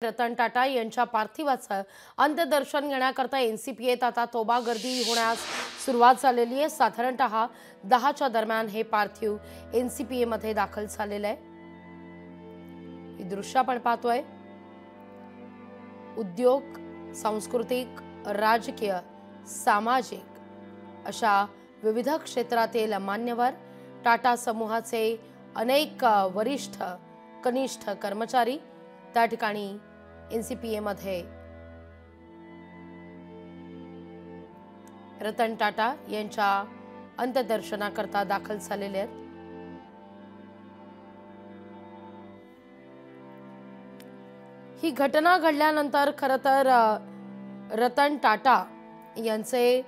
रतन टाटा यांच्या पार्थिवाचं अंत्यदर्शन घेण्याकरता एनसीपीएत आता तोबा गर्दी होण्यास सुरुवात झालेली आहे। साधारणतः 10च्या दरम्यान हे पार्थिव एनसीपीए मध्ये दाखल झालेलं आहे। ही दृश्य आपण पाहतोय। उद्योग, सांस्कृतिक, राजकीय, सामाजिक अशा विविध क्षेत्रातील मान्यवर, टाटा समूहाचे अनेक वरिष्ठ कनिष्ठ कर्मचारी त्या ठिकाणी एनसीपीए मध्ये रतन टाटा यांच्या अंत्यदर्शनाकरता दाखल झालेले आहेत। ही घटना घडल्यानंतर खरं तर रतन टाटा यांचे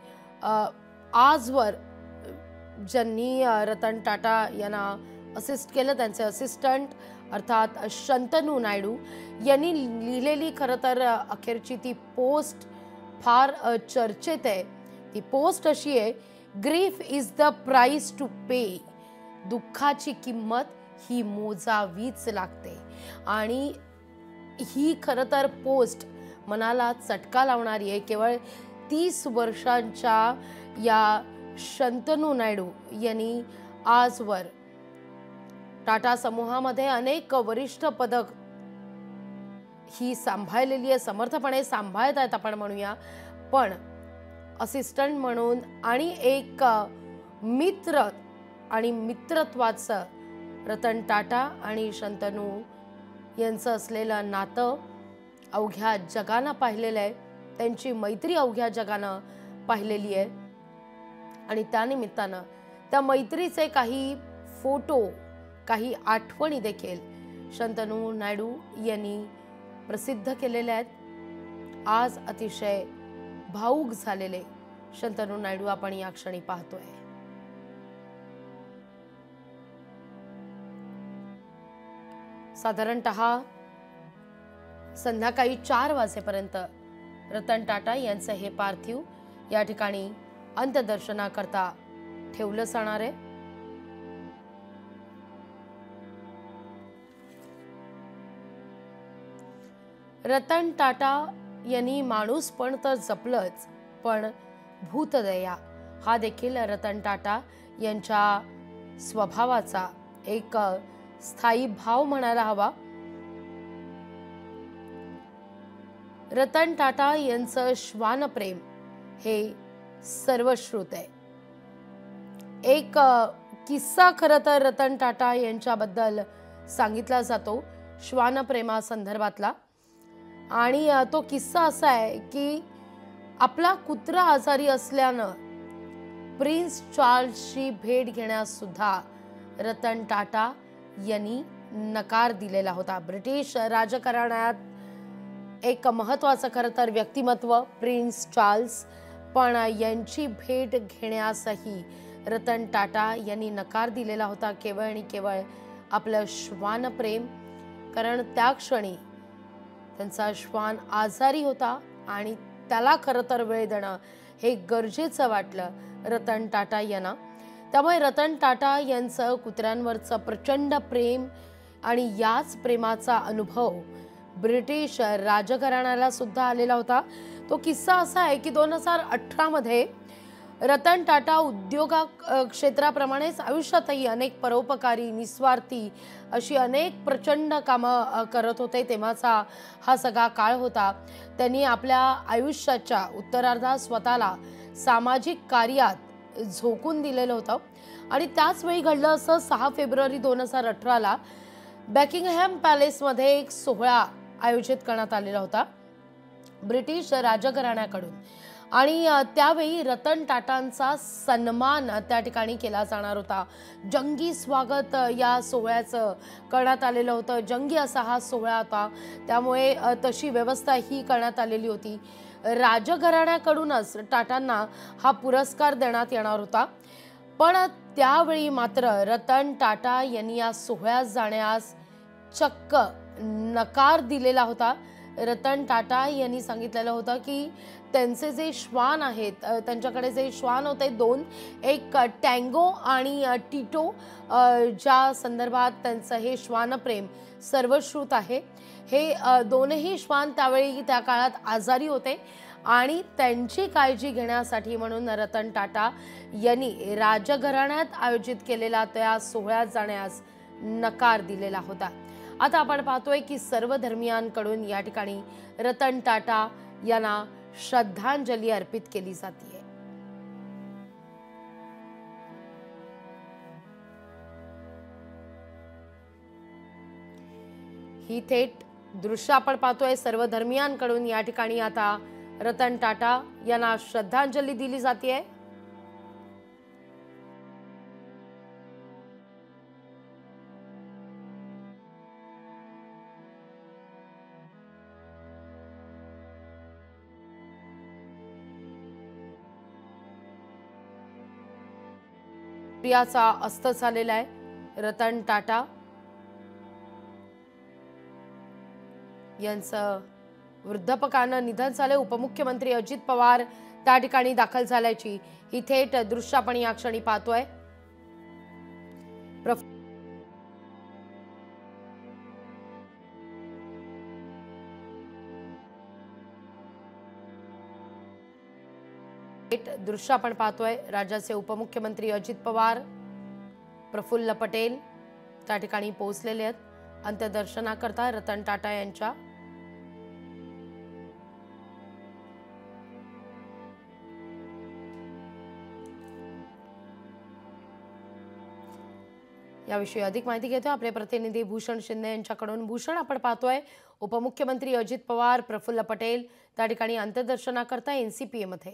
आजवर ज्यांनी रतन टाटा यांना असिस्ट केलं त्यांचे असिस्टंट अर्थात शंतनू नायडू यांनी लिहिलेली खरं तर अखेरची ती पोस्ट फार चर्चेत आहे। ती पोस्ट अशी आहे, grief is the price to pay. दुःखाची किंमत ही मोजावीच लागते। आणि ही खरं तर पोस्ट मनाला चटका लावणारी आहे। केवळ 30 वर्षांच्या या शंतनू नायडू यांनी आजवर टाटा समूहामध्ये अनेक वरिष्ठ पदक ही सांभाळलेली आहे, समर्थपणे सांभाळत आहेत आपण म्हणूया। पण असिस्टंट म्हणून आणि एक मित्र आणि मित्रत्वाचं रतन टाटा आणि शंतनू यांचं असलेलं नातं अवघ्या जगानं पाहिलेलं आहे। त्यांची मैत्री अवघ्या जगानं पाहिलेली आहे। आणि त्या निमित्तानं त्या मैत्रीचे काही फोटो, काही आठवणी देखील शंतनू नायडू यांनी प्रसिद्ध केलेले आहेत। आज अतिशय भावुक झालेले शंतनू नायडू आपण या क्षणी पाहतोय। साधारणतः संध्याकाळी 4 वाजेपर्यंत रतन टाटा यांचे हे पार्थिव या ठिकाणी अंत्यदर्शनाकरता ठेवलं जाणार आहे। रतन टाटा यांनी माणूस पण तर जपलंच, पण भूतदया हा देखील रतन टाटा यांच्या स्वभावाचा एक स्थायी भाव म्हणायला हवा। रतन टाटा यांचं श्वानप्रेम हे सर्वश्रुत आहे। एक किस्सा खरं तर रतन टाटा यांच्याबद्दल सांगितला जातो श्वानप्रेमा संदर्भातला। आणि तो किस्सा असा आहे की आपला कुत्रा आजारी असल्यानं प्रिन्स चार्ल्सची भेट घेण्यास सुद्धा रतन टाटा यांनी नकार दिलेला होता। ब्रिटिश राजकारणात एक महत्त्वाचं खरं तर व्यक्तिमत्व प्रिन्स चार्ल्स, पण यांची भेट घेण्यासही रतन टाटा यांनी नकार दिलेला होता, केवळ आणि केवळ आपलं श्वानप्रेम। कारण त्या क्षणी त्यांचा श्वान आजारी होता आणि त्याला खरं तर वेळ देणं हे गरजेचं वाटलं रतन टाटा यांना। त्यामुळे रतन टाटा यांचं कुत्र्यांवरचं प्रचंड प्रेम आणि याच प्रेमाचा अनुभव ब्रिटिश राजघराण्याला सुद्धा आलेला होता। तो किस्सा असा आहे की 2018 मध्ये रतन टाटा उद्योगा क्षेत्राप्रमाणेच आयुष्यातही अनेक परोपकारी, निस्वार्थी अशी अनेक प्रचंड कामं करत होते। तेव्हाचा हा सगळा काळ होता। त्यांनी आपल्या आयुष्याच्या उत्तरार्धात स्वतःला सामाजिक कार्यात झोकून दिलेलं होतं। आणि त्याच वेळी घडलं असं 6 फेब्रुवारी 2018ला बॅकिंगहॅम पॅलेसमध्ये एक सोहळा आयोजित करण्यात आलेला होता ब्रिटिश राजघराण्याकडून। आणि त्यावेळी रतन टाटांचा सन्मान त्या ठिकाणी केला जाणार होता। जंगी स्वागत या सोहळ्याचं करण्यात आलेलं होतं। जंगी असा हा सोहळा होता, त्यामुळे तशी व्यवस्था ही करण्यात आलेली होती। राजघराण्याकडूनच टाटांना हा पुरस्कार देण्यात येणार होता। पण त्यावेळी मात्र रतन टाटा यांनी या सोहळ्यात जाण्यास चक्क नकार दिलेला होता। रतन टाटा यांनी सांगितलेलं होतं की त्यांचे जे श्वान आहेत, त्यांच्याकडे जे श्वान होते 2, एक टँगो आणि टिटो, ज्या संदर्भात त्यांचं हे श्वानप्रेम सर्वश्रुत आहे। हे दोनही श्वान त्यावेळी त्या काळात आजारी होते आणि त्यांची काळजी घेण्यासाठी म्हणून रतन टाटा यांनी राजघराण्यात आयोजित केलेल्या त्या सोहळ्यात जाण्यास नकार दिलेला होता। आता आपण पाहतोय की सर्व धर्मियांकडून या ठिकाणी रतन टाटा यांना श्रद्धांजली अर्पित केली जाते। ही थेट दृश्य आपण पाहतोय, सर्व धर्मियांकडून या ठिकाणी आता रतन टाटा यांना श्रद्धांजली दिली जाते। प्रियाचा अस्त झालेला आहे। रतन टाटा यांचं वृद्धापकाळानं निधन झाले। उपमुख्यमंत्री अजित पवार त्या ठिकाणी दाखल झाल्याची ही थेट दृश्य आपण या क्षणी पाहतोय। दृश्य आपण पाहतोय, राज्याचे उपमुख्यमंत्री अजित पवार, प्रफुल्ल पटेल त्या ठिकाणी पोहोचलेले आहेत अंत्यदर्शनाकरता रतन टाटा यांच्या। याविषयी अधिक माहिती घेतोय आपले प्रतिनिधी भूषण शिंदे यांच्याकडून। भूषण, आपण पाहतोय उपमुख्यमंत्री अजित पवार, प्रफुल्ल पटेल त्या ठिकाणी अंत्यदर्शनाकरता एनसीपीए मध्ये।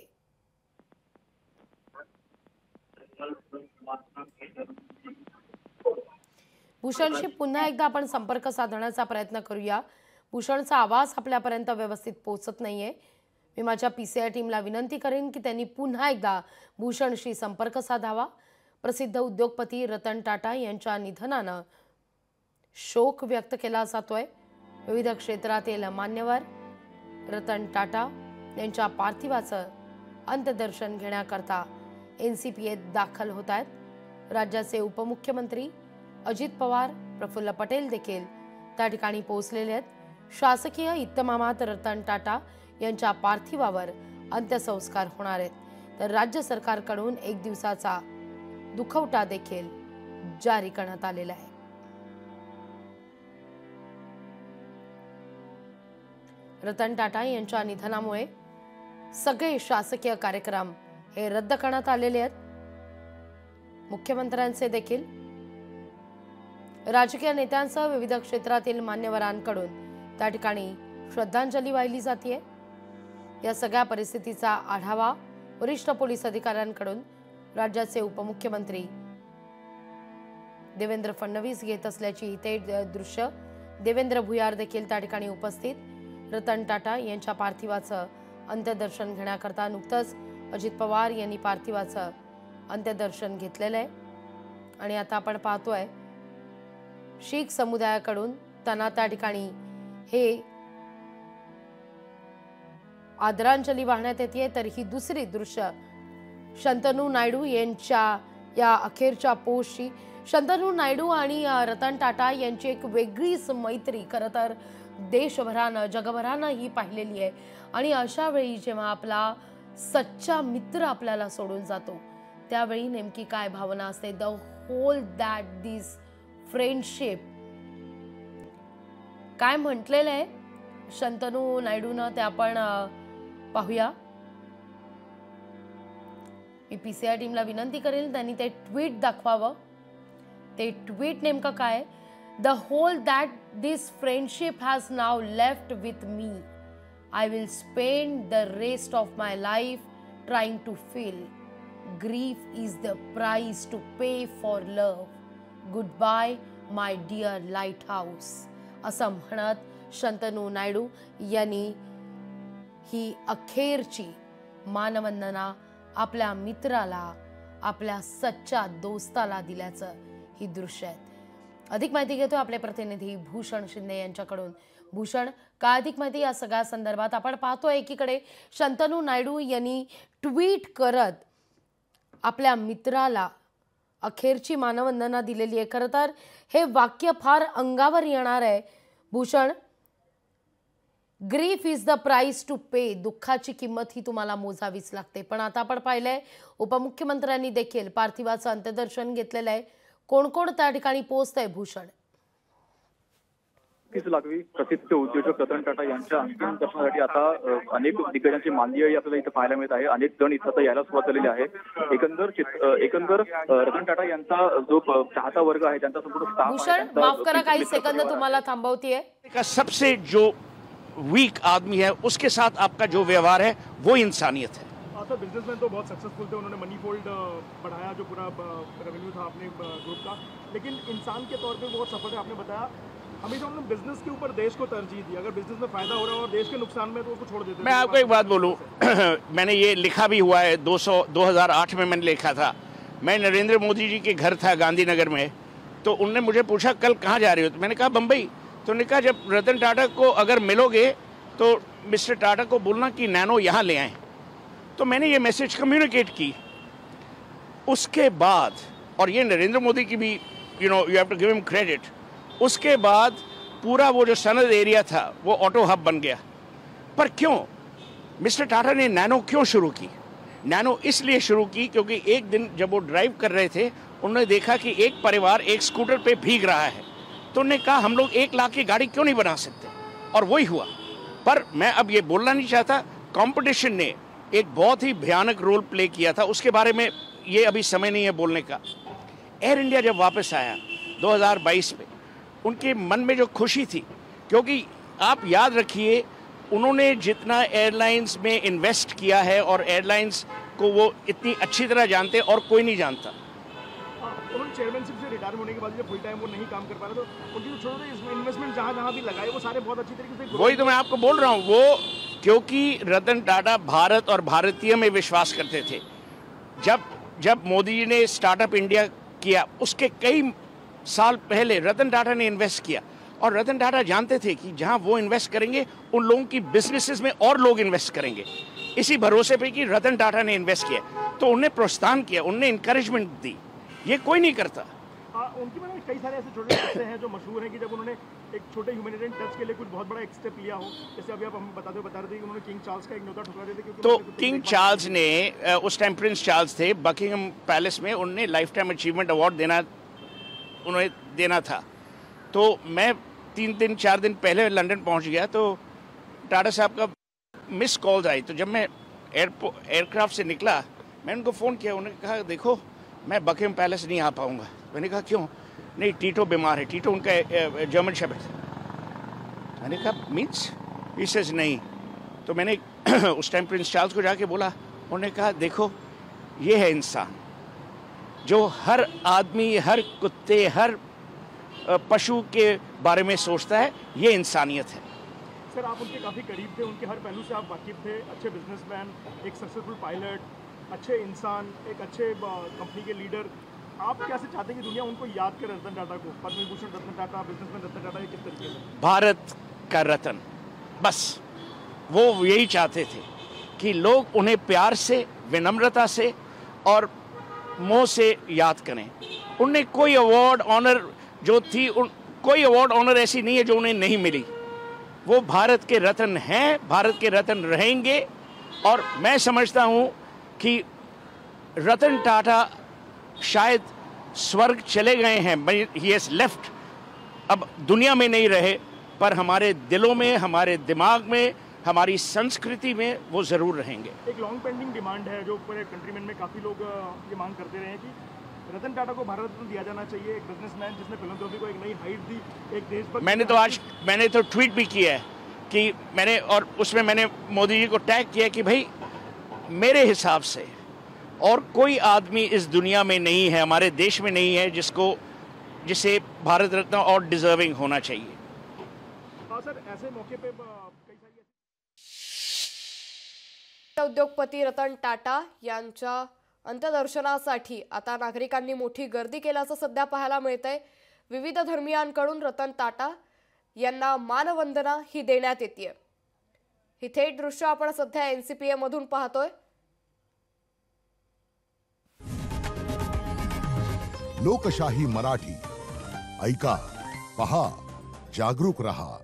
भूषणशी पुन्हा एकदा आपण संपर्क साधण्याचा प्रयत्न करूया। भूषणचा आवाज आपल्यापर्यंत व्यवस्थित पोहोचत नाहीये। मी माझ्या पीसीआय टीमला विनंती करेन की त्यांनी पुन्हा एकदा भूषणशी संपर्क साधावा। प्रसिद्ध उद्योगपती रतन टाटा यांच्या निधनानं शोक व्यक्त केला जातोय। विविध क्षेत्रातील मान्यवर रतन टाटा यांच्या पार्थिवाचं अंत्यदर्शन घेण्याकरता एनसीपीएत दाखल होत आहेत। राज्याचे उपमुख्यमंत्री अजित पवार, प्रफुल्ल पटेल देखील त्या ठिकाणी पोहोचलेले आहेत। शासकीय इत्तमामात रतन टाटा यांच्या पार्थिवावर अंत्यसंस्कार होणार आहेत, तर राज्य सरकारकडून एक दिवसाचा दुखवटा देखील जारी करण्यात आलेला आहे। रतन टाटा यांच्या निधनामुळे सगळे शासकीय कार्यक्रम हे रद्द करण्यात आलेले आहेत। मुख्यमंत्र्यांचे देखील, राजकीय नेत्यांसह विविध क्षेत्रातील मान्यवरांकडून त्या ठिकाणी श्रद्धांजली वाहिली जाते। या सगळ्या परिस्थितीचा आढावा वरिष्ठ पोलीस अधिकाऱ्यांकडून राज्याचे उपमुख्यमंत्री देवेंद्र फडणवीस घेत असल्याची ही थेट दृश्य। देवेंद्र भुयार देखील त्या ठिकाणी उपस्थित रतन टाटा यांच्या पार्थिवाचं अंत्यदर्शन घेण्याकरता नुकतंच अजित पवार यांनी पार्थिवाचं अंत्यदर्शन घेतलेलं आहे। आणि आता आपण पाहतोय शीख समुदायाकडून त्यांना त्या ठिकाणी हे आदरांजली वाहण्यात येते। तर ही दुसरी दृश्य शंतनू नायडू यांच्या या अखेरच्या पोस्टची। शंतनू नायडू आणि रतन टाटा यांची एक वेगळीच मैत्री खरं तर देशभरानं जगभरानं ही पाहिलेली आहे। आणि अशा वेळी जेव्हा आपला सच्चा मित्र आपल्याला सोडून जातो त्यावेळी नेमकी काय भावना असते। The whole that this friendship, काय म्हटलेलं आहे शंतनू नायडूनं ते आपण पाहूया। मी पीसीआय टीमला विनंती करेन त्यांनी ते ट्वीट दाखवावं। ते ट्वीट नेमकं काय? The whole that this friendship has now left with me. I will spend the rest of my life trying to feel. Grief is the price to pay for love. Goodbye, my dear lighthouse. असं म्हणत शंतनू नायडू यांनी ही अखेरची मानवंदना आपल्या मित्राला, आपल्या सच्चा दोस्ताला दिल्याचं ही दृश्य आहेत। अधिक माहिती घेतो आपले प्रतिनिधी भूषण शिंदे यांच्याकडून। भूषण, काय अधिक माहिती या सगळ्या संदर्भात? आपण पाहतोय एकीकडे शंतनू नायडू यांनी ट्वीट करत आपल्या मित्राला अखेरची मानवंदना दिलेली आहे। खरं तर हे वाक्य फार अंगावर येणार आहे Bhushan, grief is the price to pay. दुःखाची किंमत ही तुम्हाला मोजावीच लागते. पण आता आपण पाहिलंय उपमुख्यमंत्र्यांनी देखील पार्थिवाचं अंत्यदर्शन घेतलेलं आहे. कोण कोण त्या ठिकाणी पोहोचतंय भूषण? 30 लाखवी प्रसिद्ध उद्योजक रतन टाटा यांच्या अंतिम दर्शनासाठी आता अनेक दिग्गजांची मांदियाळी आपल्याला इथं पाहायला मिळत आहे. अनेक जण इथं यायला सुरुवात झालेली आहे. एकंदर रतन टाटा यांचा जो चाहता वर्ग आहे त्यांचा संपूर्ण स्टाफ. भूषण, माफ करा, काही सेकंद तुम्हाला थांबवतीये. सबसे जो वीक आदमी है उसके साथ आपका जो व्यवहार है वो इंसानियत है. सर, बिजनेसमैन तो बहुत सक्सेसफुल थे, उन्होंने मनी फोल्ड बढ़ाया जो पूरा रेवेन्यू था अपने ग्रुप का, लेकिन इंसान के तौर पे बहुत सफल है. आपने बताया हमेशा उन्होंने बिजनेस के ऊपर देश को तरजीह दी. अगर बिजनेस में फायदा हो रहा है और देश के नुकसान में तो उसको छोड़ देते. मैं आपको एक बात बोलूं, मैंने ये लिखा भी हुआ है. 2008 में मैंने लिखा था. मैं नरेंद्र मोदी जी के घर था गांधीनगर में, तो उनने मुझे पूछा कल कहाँ जा रहे हो, तो मैंने कहा बम्बई. तो उन्होंने कहा जब रतन टाटा को अगर मिलोगे तो मिस्टर टाटा को बोलना कि नैनो यहाँ ले आए. तो मैंने ये मैसेज कम्युनिकेट की. उसके बाद, और ये नरेंद्र मोदी की भी you have to give him credit, उसके बाद पूरा वो जो सनद एरिया था वो ऑटो हब बन गया. पर क्यों मिस्टर टाटा ने नैनो क्यों शुरू की? नैनो इसलिए शुरू की क्योंकि एक दिन जब वो ड्राइव कर रहे थे उन्होंने देखा कि एक परिवार एक स्कूटर पे भीग रहा है. तो उन्होंने कहा हम लोग 1 लाख की गाड़ी क्यों नहीं बना सकते, और वही हुआ. पर मैं अब ये बोलना नहीं चाहता, कंपटीशन ने एक बहुत ही भयानक रोल प्ले किया था, उसके बारे में ये अभी समय नहीं है बोलने का. एयर इंडिया जब वापस आया 2022 में, उनके मन में जो खुशी थी, क्योंकि आप याद रखिए उन्होंने जितना एयरलाइंस में इन्वेस्ट किया है और एयरलाइंस को वो इतनी अच्छी तरह जानते और कोई नहीं जानता. उन्होंने चेयरमैनशिप से रिटायर होने के बाद जब फुल टाइम वो नहीं काम कर पा रहे, तो उनकी जो छोटे इन्वेस्टमेंट जहाँ भी लगाए वो सारे बहुत अच्छी तरीके से. वही तो मैं आपको बोल रहा हूँ, वो क्योंकि रतन टाटा भारत और भारतीय में विश्वास करते थे. जब मोदी जी ने स्टार्टअप इंडिया किया उसके कई साल पहले रतन टाटा ने इन्वेस्ट किया, और रतन टाटा जानते थे कि जहां वो इन्वेस्ट करेंगे उन लोगों की बिजनेसेस में और लोग इन्वेस्ट करेंगे. इसी भरोसे पे कि रतन टाटा ने इन्वेस्ट किया तो उन्हें प्रोत्साहन किया, उन्हें इंकरेजमेंट दी. ये कोई नहीं करता. उनकी मैंने कई सारे ऐसे छोटे किस्से हैं जो मशहूर हैं कि जब उन्होंने एक छोटे ह्यूमैनिटेरियन टच के लिए कुछ बहुत बड़ा एक स्टेप लिया हो. जैसे अभी आप हम बता रहे थे कि उन्होंने किंग चार्ल्स का एक न्योता ठुकरा दिया था. तो किंग चार्ल्स ने, उस टाइम प्रिंस चार्ल्स थे, बकिंगम पैलेस में उन्हें लाइफ टाइम अचीवमेंट अवार्ड देना था. तो मैं 3-4 दिन पहले लंदन पहुंच गया, तो टाटा साहब का मिस कॉल्स आई. तो जब मैं एयरक्राफ्ट से निकला मैंने उनको फ़ोन किया. उन्होंने कहा देखो मैं बकिंगम पैलेस नहीं आ पाऊंगा. मैंने कहा क्यों? नहीं, टीटो बीमार है. टीटो उनका जर्मन शेफर्ड था. मैंने कहा मीन्स? ही सेज नहीं. तो मैंने उस टाइम प्रिंस चार्ल्स को जाके बोला. उन्होंने कहा देखो ये है इंसान जो हर आदमी, हर कुत्ते, हर पशु के बारे में सोचता है. ये इंसानियत है. सर, आप उनके काफ़ी करीब थे, उनके हर पहलू से आप वाकिफ थे. अच्छे बिजनेसमैन, एक सक्सेसफुल पायलट, अच्छे इंसान, एक अच्छे कंपनी के लीडर. आप कैसे चाहते हैं कि दुनिया उनको याद करे, रतन टाटा को? पद्म विभूषण रतन टाटा, बिजनेसमैन रतन टाटा, ये किस तरीके से? भारत का रतन, बस वो यही चाहते थे कि लोग उन्हें प्यार से, विनम्रता से और मोह से याद करें. उन्हें कोई अवार्ड ऑनर जो थी, कोई अवार्ड ऑनर ऐसी नहीं है जो उन्हें नहीं मिली. वो भारत के रत्न हैं, भारत के रत्न रहेंगे. और मैं समझता हूँ कि रतन टाटा शायद स्वर्ग चले गए हैं, ही हैज लेफ्ट, अब दुनिया में नहीं रहे, पर हमारे दिलों में, हमारे दिमाग में, हमारी संस्कृति में वो ज़रूर रहेंगे. एक लॉन्ग पेंडिंग डिमांड है जो पूरे कंट्रीमेन में काफ़ी लोग ये मांग करते रहे हैं कि रतन टाटा को भारत रत्न दिया जाना चाहिए. एक बिजनेसमैन जिसने फिलैंथ्रोपी को एक नई हाइट दी, एक देशभक्त. मैंने तो ट्वीट भी किया है कि मैंने, और उसमें मैंने मोदी जी को टैग किया कि भाई मेरे हिसाब से और कोई आदमी इस दुनिया में नहीं है, हमारे देश में नहीं है जिसे भारत रत्न और डिजर्विंग होना चाहिए. हाँ सर, ऐसे मौके पे कई सारी उद्योगपती रतन टाटा यांच्या अंत्यदर्शनासाठी आता नागरिकांनी मोठी गर्दी केल्याचं सध्या पाहायला मिळतंय. विविध धर्मियांकडून रतन टाटा यांना मानवंदना ही देण्यात येते. ही थेट दृश्य आपण सध्या एनसीपीए मधून पाहतोय. लोकशाही मराठी ऐका, पहा, जागरूक रहा.